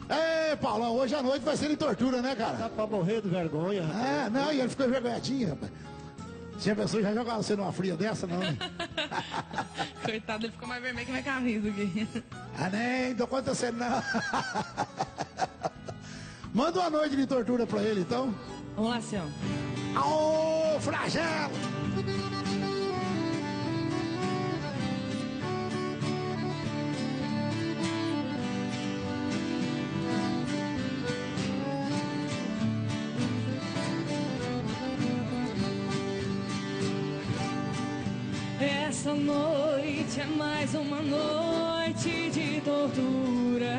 Ei, Paulão, hoje à noite vai ser de tortura, né, cara? Tá pra morrer de vergonha, rapaz. É, não, e ele ficou envergonhadinho, rapaz. Se a pessoa já jogava você numa fria dessa, não, né? Coitado, ele ficou mais vermelho que minha camisa aqui. Ah, nem dou conta você não. Manda uma noite de tortura pra ele, então. Vamos lá, senhor. Aô, flagelo! Essa noite é mais uma noite de tortura,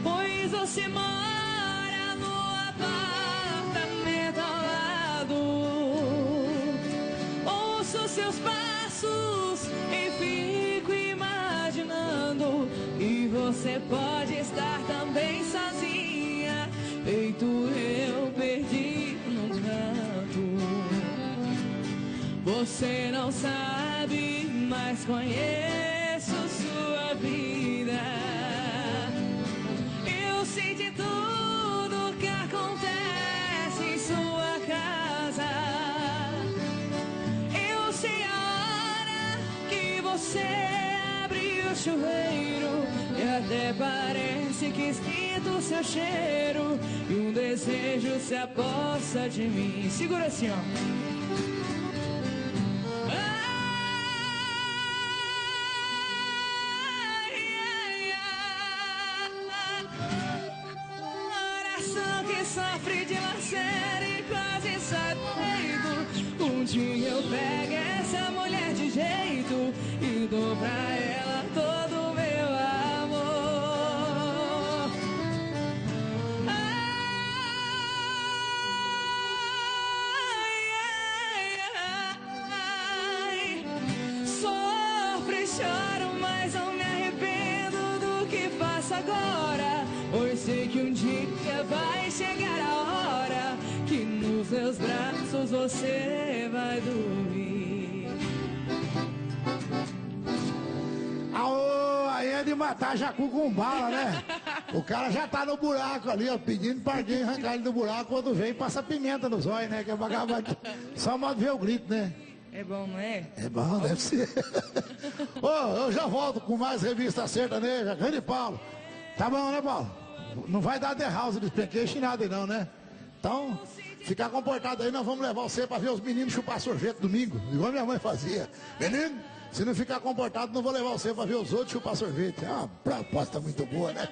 pois você mora no apartamento ao lado. Ouço seus passos e fico imaginando que você pode estar também sozinha, feito eu perdi no canto. Você não sabe, mas conheço sua vida. Eu sei de tudo que acontece em sua casa. Eu sei a hora que você abre o chuveiro e até parece que esquenta o seu cheiro e um desejo se aposta de mim. Segura assim, ó. Sofre de laceira e quase sai do peito. Um dia eu pego essa mulher de jeito e dou pra ela todo o meu amor. Ai, sofro e choro, mas não me arrependo do que faço agora, pois sei que um dia vai chegar a hora que nos meus braços você vai dormir. Aô, aí é de matar jacu com bala, né? O cara já tá no buraco ali, ó, pedindo pra alguém arrancar ele do buraco. Quando vem, passa pimenta nos olhos, né? Que é vagabundo. Só modo ver o grito, né? É bom, não é? É bom, deve ser. Ô, eu já volto com mais revista sertaneja. Grande Paulo. Tá bom, né, Paulo? Não vai dar The House de Spancation nada aí não, né? Então, ficar comportado aí, nós vamos levar você pra ver os meninos chupar sorvete domingo, igual minha mãe fazia. Menino, se não ficar comportado, não vou levar você pra ver os outros chupar sorvete. É uma proposta muito boa, né?